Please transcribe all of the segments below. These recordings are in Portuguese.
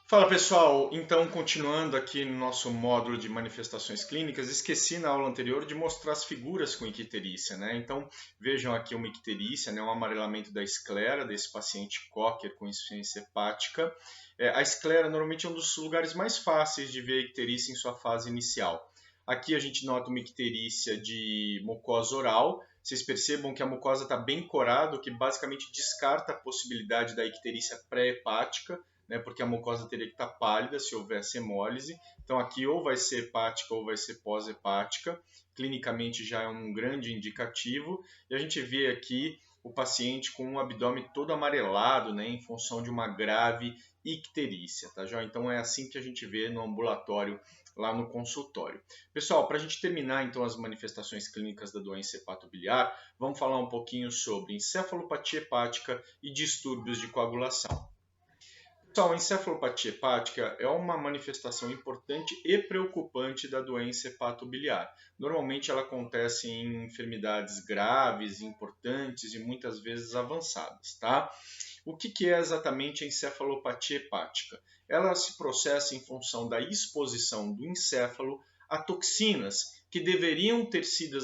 Fala pessoal, então continuando aqui no nosso módulo de manifestações clínicas, esqueci na aula anterior de mostrar as figuras com icterícia, né? Então vejam aqui uma icterícia, né? Um amarelamento da esclera desse paciente Cocker com insuficiência hepática. A esclera normalmente é um dos lugares mais fáceis de ver a icterícia em sua fase inicial. Aqui a gente nota uma icterícia de mucosa oral. Vocês percebam que a mucosa está bem corada, o que basicamente descarta a possibilidade da icterícia pré-hepática, né, porque a mucosa teria que estar pálida se houvesse hemólise. Então aqui ou vai ser hepática ou vai ser pós-hepática. Clinicamente já é um grande indicativo. E a gente vê aqui o paciente com o abdômen todo amarelado, né, em função de uma grave icterícia, tá, João? Então é assim que a gente vê no ambulatório lá no consultório. Pessoal, para a gente terminar então as manifestações clínicas da doença hepatobiliar, vamos falar um pouquinho sobre encefalopatia hepática e distúrbios de coagulação. Pessoal, a encefalopatia hepática é uma manifestação importante e preocupante da doença hepatobiliar. Normalmente ela acontece em enfermidades graves, importantes e muitas vezes avançadas, tá? O que é exatamente a encefalopatia hepática? Ela se processa em função da exposição do encéfalo a toxinas que deveriam ter sido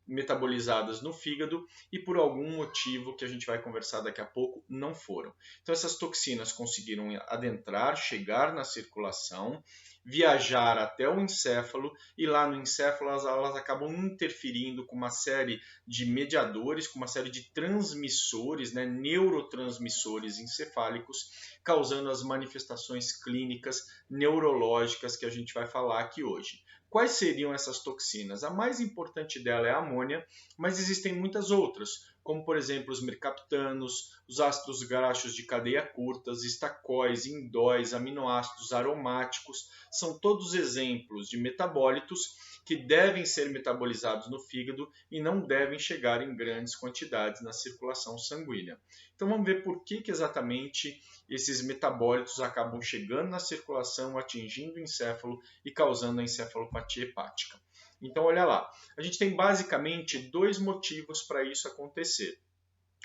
metabolizadas no fígado e por algum motivo que a gente vai conversar daqui a pouco não foram. Então essas toxinas conseguiram adentrar, chegar na circulação, viajar até o encéfalo e lá no encéfalo elas acabam interferindo com uma série de mediadores, com uma série de transmissores, né, neurotransmissores encefálicos, causando as manifestações clínicas neurológicas que a gente vai falar aqui hoje. Quais seriam essas toxinas? A mais importante dela é a amônia, mas existem muitas outras, como por exemplo os mercaptanos, os ácidos graxos de cadeia curta, estacóis, indóis, aminoácidos aromáticos, são todos exemplos de metabólitos que devem ser metabolizados no fígado e não devem chegar em grandes quantidades na circulação sanguínea. Então vamos ver por que exatamente esses metabólitos acabam chegando na circulação, atingindo o encéfalo e causando a encefalopatia hepática. Então olha lá, a gente tem basicamente dois motivos para isso acontecer.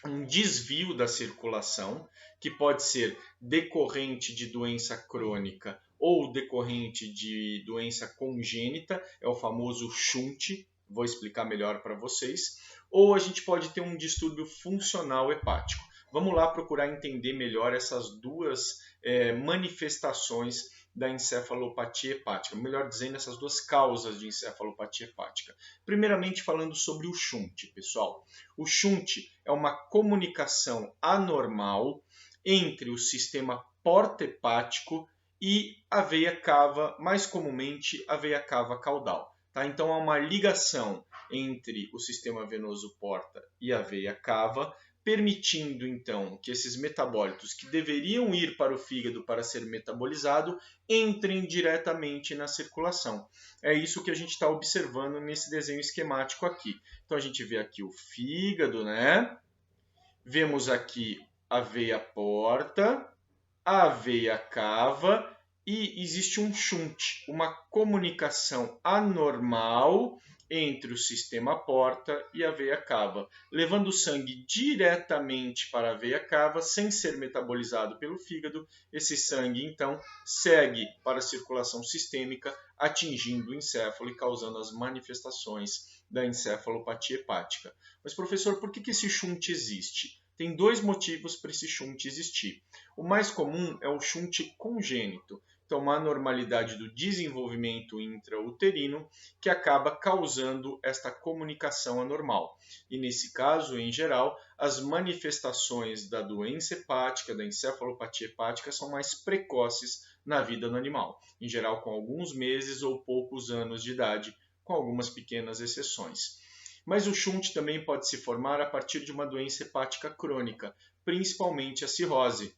Um desvio da circulação, que pode ser decorrente de doença crônica ou decorrente de doença congênita, é o famoso shunt, vou explicar melhor para vocês, ou a gente pode ter um distúrbio funcional hepático. Vamos lá procurar entender melhor essas duas manifestações da encefalopatia hepática, melhor dizendo, essas duas causas de encefalopatia hepática. Primeiramente falando sobre o shunt, pessoal. O shunt é uma comunicação anormal entre o sistema porta-hepático e a veia cava, mais comumente a veia cava caudal. Tá? Então há uma ligação entre o sistema venoso porta e a veia cava, permitindo então que esses metabólitos que deveriam ir para o fígado para ser metabolizado entrem diretamente na circulação. É isso que a gente está observando nesse desenho esquemático aqui. Então a gente vê aqui o fígado, né? Vemos aqui a veia porta, a veia cava e existe um shunt, uma comunicação anormal entre o sistema porta e a veia cava, levando o sangue diretamente para a veia cava sem ser metabolizado pelo fígado. Esse sangue então segue para a circulação sistêmica, atingindo o encéfalo e causando as manifestações da encefalopatia hepática. Mas professor, por que esse shunt existe? Tem dois motivos para esse shunt existir. O mais comum é o shunt congênito, então uma anormalidade do desenvolvimento intrauterino que acaba causando esta comunicação anormal. E nesse caso, em geral, as manifestações da doença hepática, da encefalopatia hepática, são mais precoces na vida do animal, em geral com alguns meses ou poucos anos de idade, com algumas pequenas exceções. Mas o shunt também pode se formar a partir de uma doença hepática crônica, principalmente a cirrose.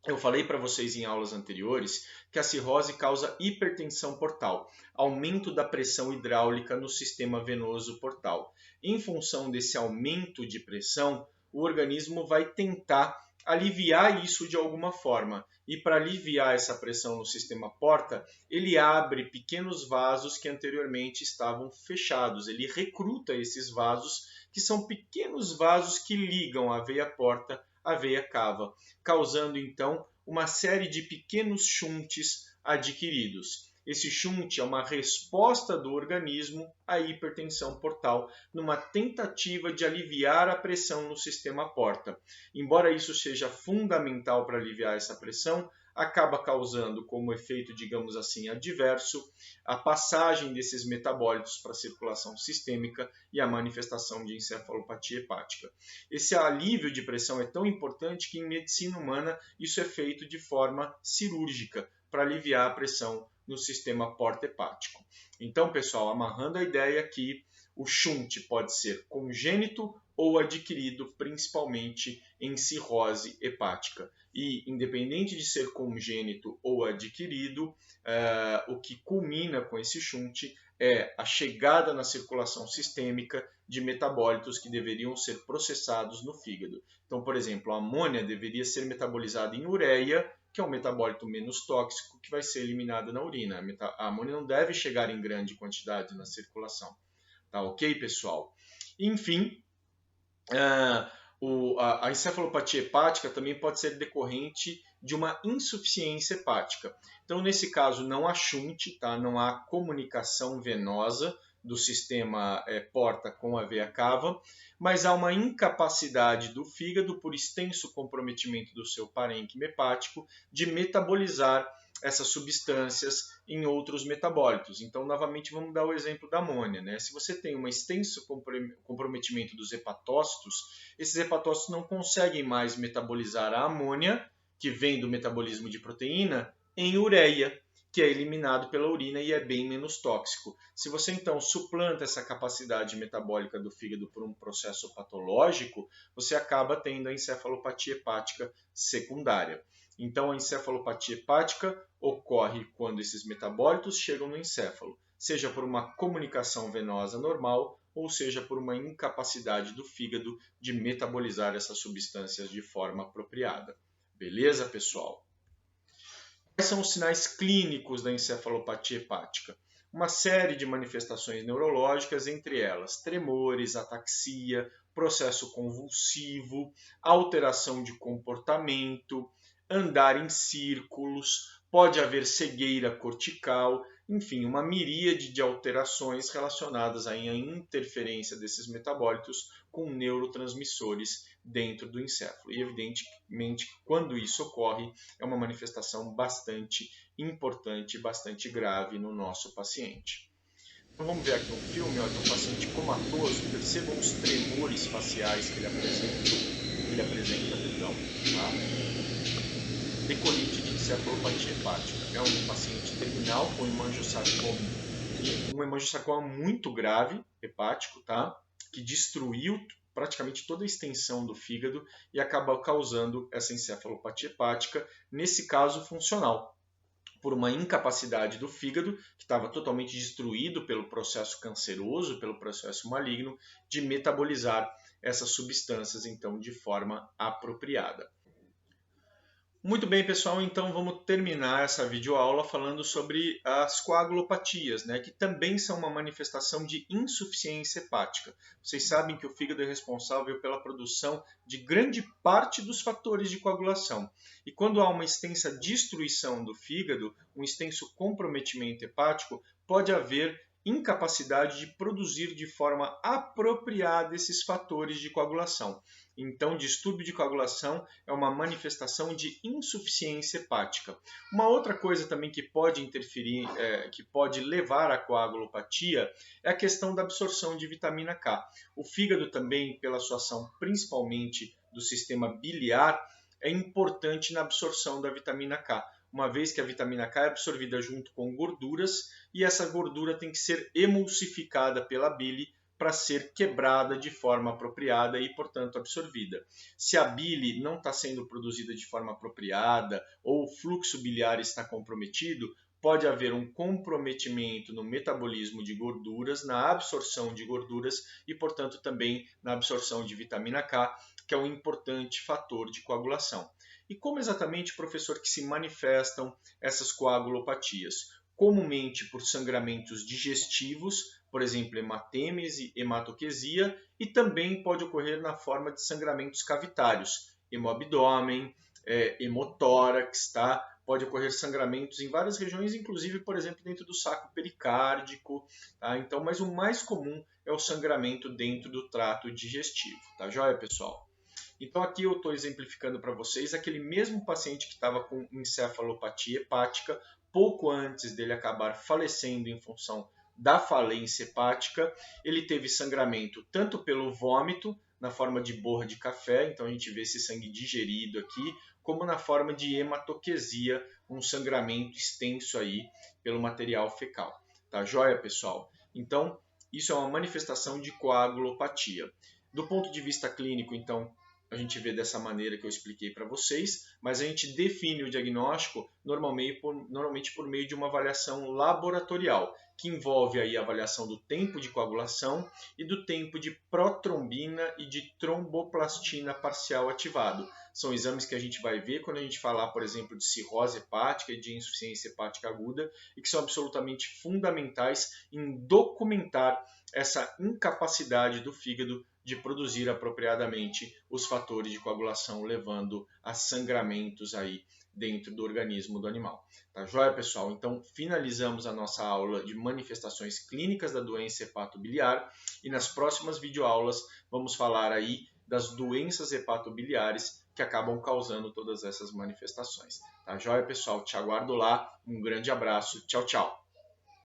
Eu falei para vocês em aulas anteriores que a cirrose causa hipertensão portal, aumento da pressão hidráulica no sistema venoso portal. Em função desse aumento de pressão, o organismo vai tentar aliviar isso de alguma forma. E para aliviar essa pressão no sistema porta, ele abre pequenos vasos que anteriormente estavam fechados. Ele recruta esses vasos, que são pequenos vasos que ligam a veia porta à veia cava, causando então uma série de pequenos shunts adquiridos. Esse shunt é uma resposta do organismo à hipertensão portal, numa tentativa de aliviar a pressão no sistema porta. Embora isso seja fundamental para aliviar essa pressão, acaba causando como efeito, digamos assim, adverso, a passagem desses metabólitos para a circulação sistêmica e a manifestação de encefalopatia hepática. Esse alívio de pressão é tão importante que em medicina humana isso é feito de forma cirúrgica para aliviar a pressão no sistema porta-hepático. Então, pessoal, amarrando a ideia aqui, o shunt pode ser congênito ou adquirido, principalmente em cirrose hepática. E, independente de ser congênito ou adquirido, o que culmina com esse shunt é a chegada na circulação sistêmica de metabólitos que deveriam ser processados no fígado. Então, por exemplo, a amônia deveria ser metabolizada em ureia, que é um metabólito menos tóxico que vai ser eliminado na urina. A amônia não deve chegar em grande quantidade na circulação. Tá ok, pessoal? Enfim, a encefalopatia hepática também pode ser decorrente de uma insuficiência hepática. Então, nesse caso, não há shunt, tá? Não há comunicação venosa do sistema porta com a veia cava, mas há uma incapacidade do fígado, por extenso comprometimento do seu parênquima hepático, de metabolizar essas substâncias em outros metabólitos. Então, novamente, vamos dar o exemplo da amônia, né? Se você tem um extenso comprometimento dos hepatócitos, esses hepatócitos não conseguem mais metabolizar a amônia, que vem do metabolismo de proteína, em ureia, que é eliminado pela urina e é bem menos tóxico. Se você então suplanta essa capacidade metabólica do fígado por um processo patológico, você acaba tendo a encefalopatia hepática secundária. Então, a encefalopatia hepática ocorre quando esses metabólitos chegam no encéfalo, seja por uma comunicação venosa normal ou seja por uma incapacidade do fígado de metabolizar essas substâncias de forma apropriada. Beleza, pessoal? Quais são os sinais clínicos da encefalopatia hepática? Uma série de manifestações neurológicas, entre elas tremores, ataxia, processo convulsivo, alteração de comportamento, andar em círculos, pode haver cegueira cortical, enfim, uma miríade de alterações relacionadas à interferência desses metabólitos com neurotransmissores dentro do encéfalo. E, evidentemente, quando isso ocorre, é uma manifestação bastante importante e bastante grave no nosso paciente. Então, vamos ver aqui um filme, de um paciente comatoso. Percebam os tremores faciais que ele apresenta, tá? Decolite de encefalopatia hepática. É um paciente terminal com um hemangiosarcoma muito grave, hepático, tá? Que destruiu praticamente toda a extensão do fígado e acaba causando essa encefalopatia hepática, nesse caso funcional, por uma incapacidade do fígado, que estava totalmente destruído pelo processo canceroso, pelo processo maligno, de metabolizar essas substâncias, então, de forma apropriada. Muito bem, pessoal, então vamos terminar essa videoaula falando sobre as coagulopatias, né, que também são uma manifestação de insuficiência hepática. Vocês sabem que o fígado é responsável pela produção de grande parte dos fatores de coagulação. E quando há uma extensa destruição do fígado, um extenso comprometimento hepático, pode haver incapacidade de produzir de forma apropriada esses fatores de coagulação. Então, distúrbio de coagulação é uma manifestação de insuficiência hepática. Uma outra coisa também que pode interferir, que pode levar à coagulopatia, é a questão da absorção de vitamina K. O fígado também, pela sua ação principalmente do sistema biliar, é importante na absorção da vitamina K, uma vez que a vitamina K é absorvida junto com gorduras e essa gordura tem que ser emulsificada pela bile para ser quebrada de forma apropriada e, portanto, absorvida. Se a bile não está sendo produzida de forma apropriada ou o fluxo biliar está comprometido, pode haver um comprometimento no metabolismo de gorduras, na absorção de gorduras e, portanto, também na absorção de vitamina K, que é um importante fator de coagulação. E como exatamente, professor, que se manifestam essas coagulopatias? Comumente por sangramentos digestivos, por exemplo, hematêmese, hematoquesia, e também pode ocorrer na forma de sangramentos cavitários, hemoabdômen, hemotórax, tá? Pode ocorrer sangramentos em várias regiões, inclusive, por exemplo, dentro do saco pericárdico, tá? Então, mas o mais comum é o sangramento dentro do trato digestivo, tá joia, pessoal? Então aqui eu estou exemplificando para vocês aquele mesmo paciente que estava com encefalopatia hepática, pouco antes dele acabar falecendo em função da falência hepática, ele teve sangramento tanto pelo vômito, na forma de borra de café, então a gente vê esse sangue digerido aqui, como na forma de hematoquesia, um sangramento extenso aí pelo material fecal. Tá joia, pessoal? Então, isso é uma manifestação de coagulopatia. Do ponto de vista clínico, então, a gente vê dessa maneira que eu expliquei para vocês, mas a gente define o diagnóstico normalmente por meio de uma avaliação laboratorial, que envolve aí a avaliação do tempo de coagulação e do tempo de protrombina e de tromboplastina parcial ativado. São exames que a gente vai ver quando a gente falar, por exemplo, de cirrose hepática e de insuficiência hepática aguda e que são absolutamente fundamentais em documentar essa incapacidade do fígado de produzir apropriadamente os fatores de coagulação, levando a sangramentos aí dentro do organismo do animal. Tá joia, pessoal? Então, finalizamos a nossa aula de manifestações clínicas da doença hepatobiliar e nas próximas videoaulas vamos falar aí das doenças hepatobiliares que acabam causando todas essas manifestações. Tá joia, pessoal? Te aguardo lá. Um grande abraço. Tchau, tchau.